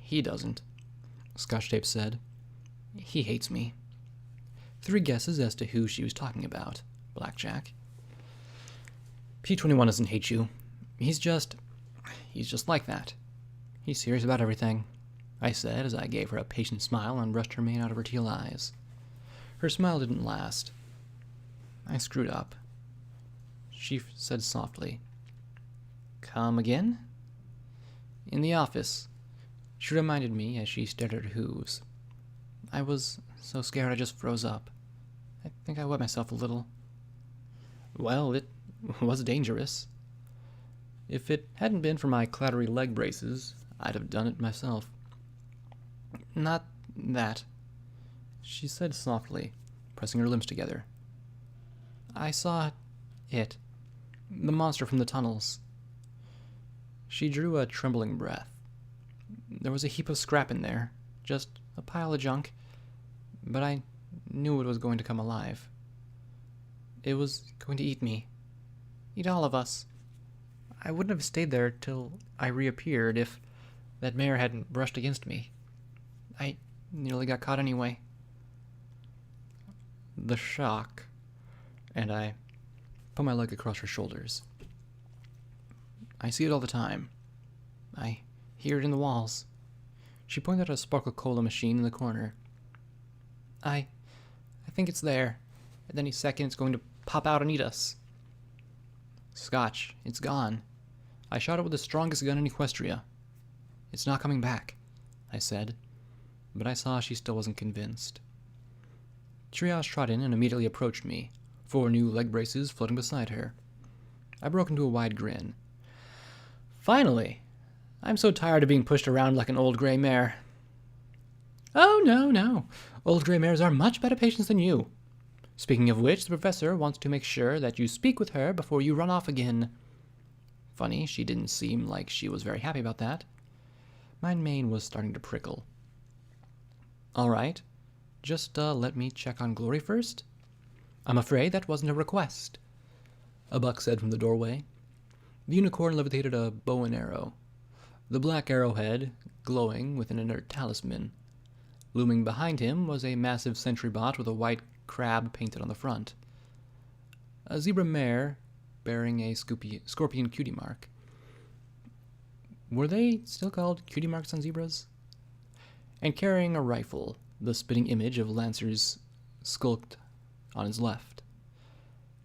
He doesn't, Scotch Tape said. He hates me. 3 guesses as to who she was talking about. Blackjack. P21 doesn't hate you. He's just like that. He's serious about everything, I said as I gave her a patient smile and brushed her mane out of her teal eyes. Her smile didn't last. I screwed up. She said softly, "Come again?" In the office, she reminded me as she stared at her hooves. I was so scared I just froze up. I think I wet myself a little. Well, it was dangerous. If it hadn't been for my clattery leg braces, I'd have done it myself. Not that, she said softly, pressing her limbs together. I saw it. The monster from the tunnels. She drew a trembling breath. There was a heap of scrap in there, just a pile of junk, but I knew it was going to come alive. It was going to eat me. Eat all of us. I wouldn't have stayed there till I reappeared if that mare hadn't brushed against me. I nearly got caught anyway. The shock, and I put my leg across her shoulders. I see it all the time. I hear it in the walls. She pointed at a Sparkle Cola machine in the corner. I think it's there, and any second it's going to pop out and eat us. Scotch, it's gone. I shot it with the strongest gun in Equestria. It's not coming back, I said, but I saw she still wasn't convinced. Triage trot in and immediately approached me, 4 new leg braces floating beside her. I broke into a wide grin. Finally! I'm so tired of being pushed around like an old gray mare. Oh, no. Old gray mares are much better patients than you. Speaking of which, the professor wants to make sure that you speak with her before you run off again. Funny, she didn't seem like she was very happy about that. My mane was starting to prickle. All right, just let me check on Glory first. I'm afraid that wasn't a request, a buck said from the doorway. The unicorn levitated a bow and arrow, the black arrowhead glowing with an inert talisman. Looming behind him was a massive sentry bot with a white crab painted on the front. A zebra mare bearing a scorpion cutie mark. Were they still called cutie marks on zebras? And carrying a rifle, the spitting image of Lancers skulked on his left.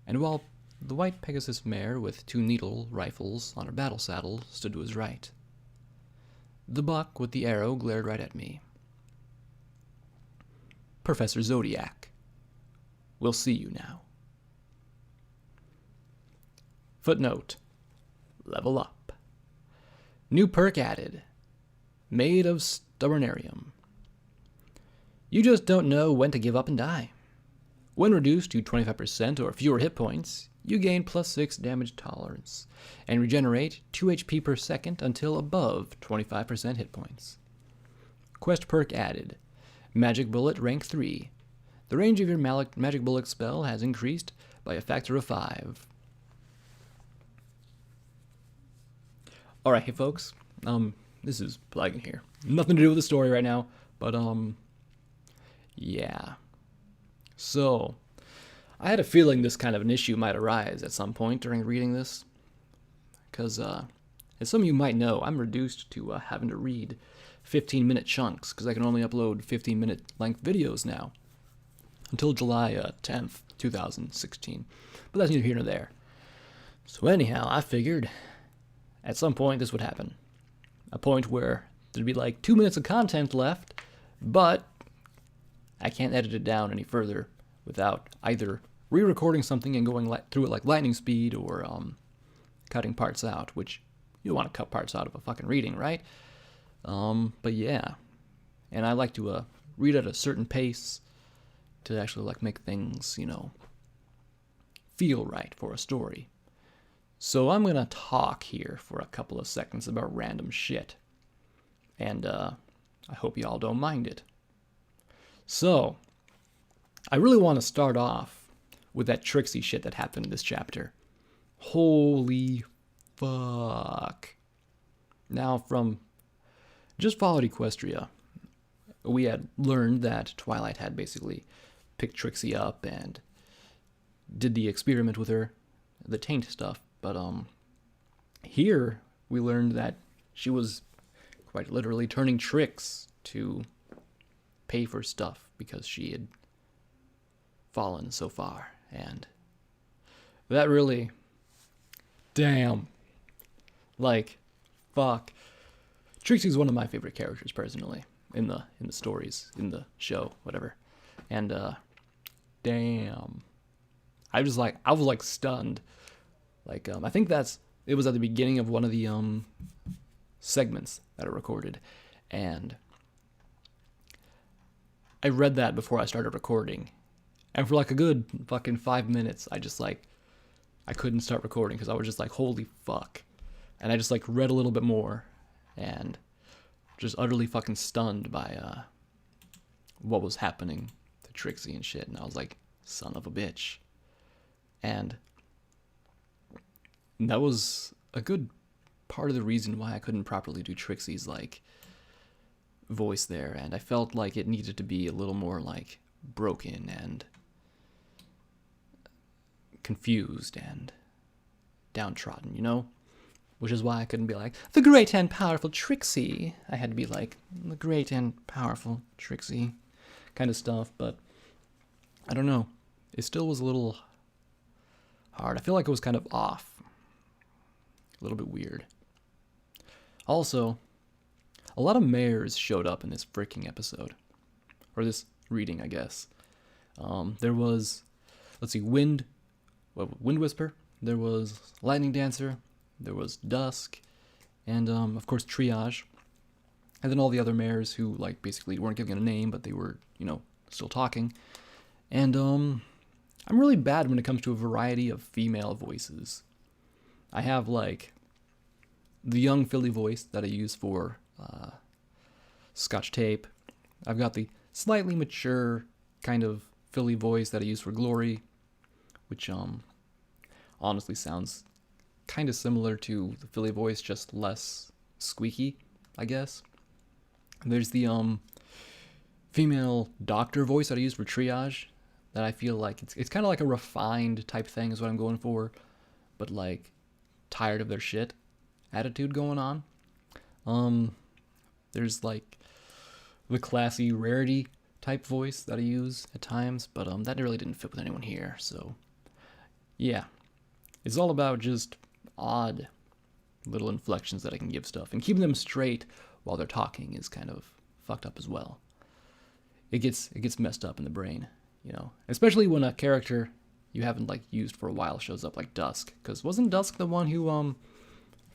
And while the white Pegasus mare with 2 needle rifles on her battle saddle stood to his right. The buck with the arrow glared right at me. Professor Zodiac. We'll see you now. Footnote. Level up. New perk added. Made of Stubbornarium. You just don't know when to give up and die. When reduced to 25% or fewer hit points, you gain +6 damage tolerance and regenerate 2 HP per second until above 25% hit points. Quest perk added. Magic Bullet rank 3. The range of your Magic Bullet spell has increased by a factor of 5. Alright, hey folks, this is Plagan here. Nothing to do with the story right now, but yeah. So, I had a feeling this kind of an issue might arise at some point during reading this, because as some of you might know, I'm reduced to having to read 15-minute chunks, because I can only upload 15-minute length videos now, until July 10th, 2016. But that's neither here nor there. So anyhow, I figured at some point this would happen. A point where there'd be like 2 minutes of content left, but I can't edit it down any further without either re-recording something and going through it like lightning speed or cutting parts out, which you don't want to cut parts out of a fucking reading, right? But yeah. And I like to read at a certain pace to actually like make things, feel right for a story. So I'm going to talk here for a couple of seconds about random shit. And I hope y'all don't mind it. So, I really want to start off with that Trixie shit that happened in this chapter. Holy fuck. Now, from just followed Equestria. We had learned that Twilight had basically picked Trixie up and did the experiment with her, the taint stuff. But here we learned that she was quite literally turning tricks to pay for stuff because she had fallen so far. And that really, damn, like, fuck. Trixie's one of my favorite characters personally in the stories, in the show, whatever. And damn, I was like stunned. Like I think it was at the beginning of one of the segments that I recorded, and I read that before I started recording, and for like a good fucking 5 minutes, I couldn't start recording because I was just like, holy fuck. And I just like read a little bit more and just utterly fucking stunned by what was happening to Trixie and shit. And I was like, son of a bitch. And that was a good part of the reason why I couldn't properly do Trixie's like voice there. And I felt like it needed to be a little more like broken and confused and downtrodden, you know? Which is why I couldn't be like, the great and powerful Trixie. I had to be like, the great and powerful Trixie kind of stuff, but I don't know. It still was a little hard. I feel like it was kind of off. A little bit weird. Also, a lot of mares showed up in this freaking episode. Or this reading, I guess. There was, let's see, Wind Whisper. There was Lightning Dancer. There was Dusk, and of course Triage, and then all the other mares who like basically weren't given a name, but they were, you know, still talking. And I'm really bad when it comes to a variety of female voices. I have like the young filly voice that I use for Scotch Tape. I've got the slightly mature kind of filly voice that I use for Glory, which honestly sounds kind of similar to the filly voice, just less squeaky, I guess. And there's the female doctor voice that I use for Triage, that I feel like it's kind of like a refined type thing is what I'm going for, but like tired of their shit attitude going on. There's like the classy Rarity type voice that I use at times, but that really didn't fit with anyone here, so yeah. It's all about just odd little inflections that I can give stuff, and keeping them straight while they're talking is kind of fucked up as well. It gets messed up in the brain, you know, especially when a character you haven't like used for a while shows up, like Dusk, because wasn't Dusk the one who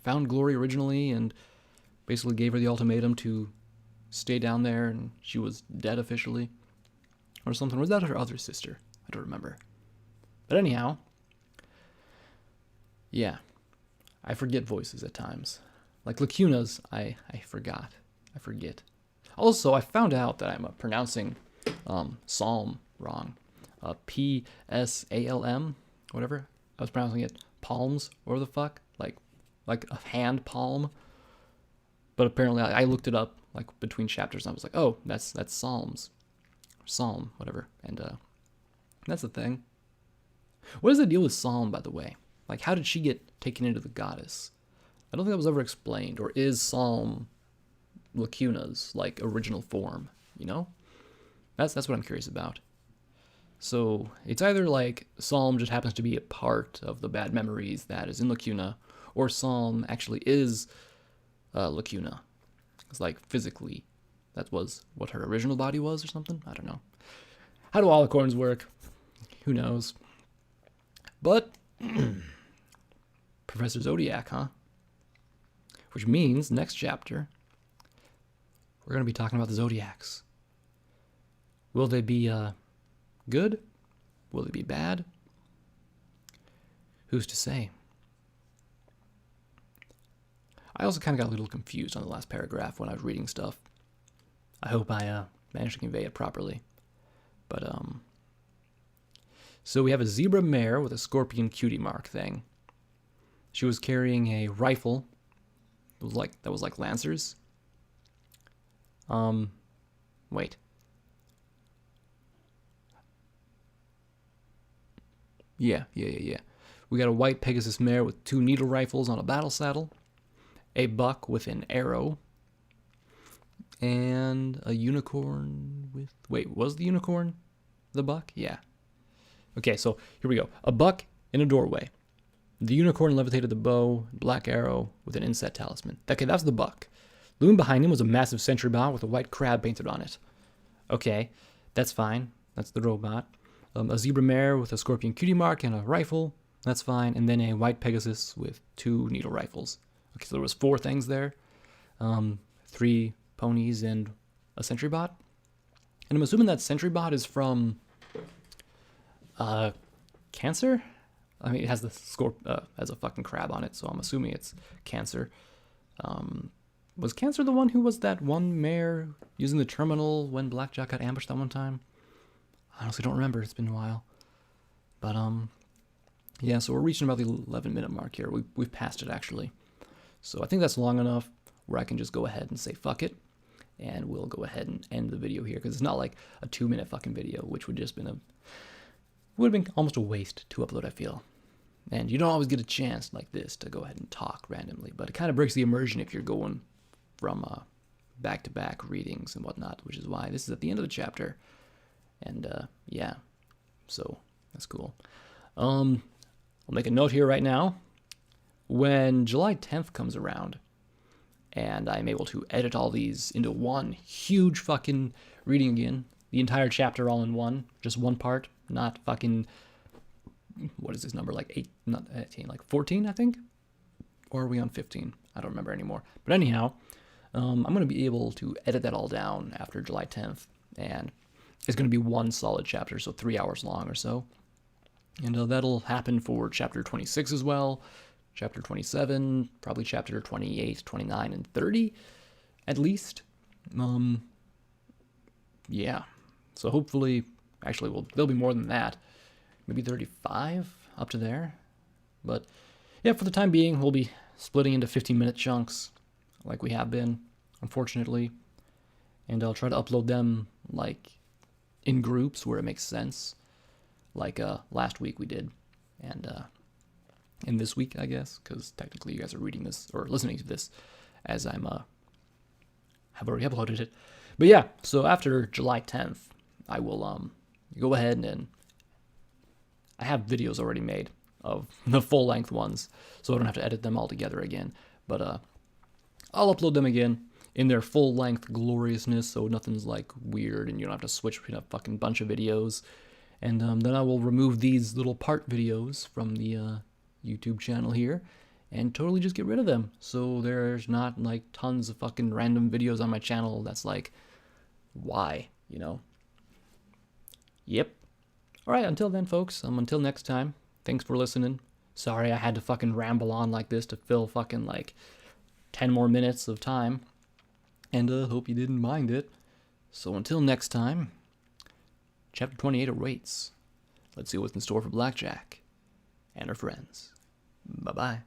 found Glory originally and basically gave her the ultimatum to stay down there and she was dead officially or something? Was that her other sister? I don't remember. But anyhow, yeah, I forget voices at times. Like Lacuna's, I forget. Also, I found out that I'm pronouncing Psalm wrong. Psalm, whatever. I was pronouncing it palms, or the fuck, like a hand palm. But apparently, I looked it up like between chapters, and I was like, oh, that's Psalms, Psalm, whatever. And that's the thing. What is the deal with Psalm, by the way? Like, how did she get taken into the goddess? I don't think that was ever explained. Or is Psalm Lacuna's, like, original form, you know? That's what I'm curious about. So, it's either, like, Psalm just happens to be a part of the bad memories that is in Lacuna, or Psalm actually is Lacuna. It's, like, physically, that was what her original body was or something? I don't know. How do alicorns work? Who knows? But Professor Zodiac, huh? Which means next chapter we're going to be talking about the Zodiacs. Will they be good? Will they be bad? Who's to say? I also kind of got a little confused on the last paragraph when I was reading stuff. I hope I managed to convey it properly. But so we have a zebra mare with a scorpion cutie mark thing. She was carrying a rifle. That was like lancers. Wait. Yeah. We got a white Pegasus mare with 2 needle rifles on a battle saddle, a buck with an arrow, and a unicorn with... Wait, was the unicorn the buck? Yeah. Okay, so here we go. A buck in a doorway. The unicorn levitated the bow, black arrow with an inset talisman. Okay, that's the buck. Looming behind him was a massive sentry bot with a white crab painted on it. Okay, that's fine. That's the robot. A zebra mare with a scorpion cutie mark and a rifle. That's fine. And then a white Pegasus with 2 needle rifles. Okay, so there was 4 things there. 3 ponies and a sentry bot. And I'm assuming that sentry bot is from Cancer? I mean, it has the has a fucking crab on it, so I'm assuming it's Cancer. Was Cancer the one who was that one mare using the terminal when Blackjack got ambushed that one time? I honestly don't remember. It's been a while. But, yeah, so we're reaching about the 11-minute mark here. We've passed it, actually. So I think that's long enough where I can just go ahead and say fuck it. And we'll go ahead and end the video here, because it's not like a 2-minute fucking video, which would have been almost a waste to upload, I feel. And you don't always get a chance like this to go ahead and talk randomly, but it kind of breaks the immersion if you're going from back-to-back readings and whatnot, which is why this is at the end of the chapter. And yeah, so that's cool. I'll make a note here right now. When July 10th comes around, and I'm able to edit all these into one huge fucking reading again, the entire chapter all in one, just one part, not fucking, what is this number, like 8, not 18, like 14, I think? Or are we on 15? I don't remember anymore. But anyhow, I'm going to be able to edit that all down after July 10th, and it's going to be one solid chapter, so 3 hours long or so. And that'll happen for chapter 26 as well, chapter 27, probably chapter 28, 29, and 30, at least. Yeah, so hopefully, actually, there'll be more than that. Maybe 35, up to there. But, yeah, for the time being, we'll be splitting into 15-minute chunks, like we have been, unfortunately. And I'll try to upload them, like, in groups where it makes sense. Like, last week we did. And, in this week, I guess, because technically you guys are reading this, or listening to this, as have already uploaded it. But yeah, so after July 10th, I will, go ahead and I have videos already made of the full-length ones, so I don't have to edit them all together again. But I'll upload them again in their full-length gloriousness, so nothing's like weird, and you don't have to switch between a fucking bunch of videos. And then I will remove these little part videos from the YouTube channel here, and totally just get rid of them. So there's not like tons of fucking random videos on my channel that's like, why, you know? Yep. Alright, until then, folks, until next time, thanks for listening. Sorry I had to fucking ramble on like this to fill fucking like 10 more minutes of time. And hope you didn't mind it. So until next time, chapter 28 awaits. Let's see what's in store for Blackjack and her friends. Bye-bye.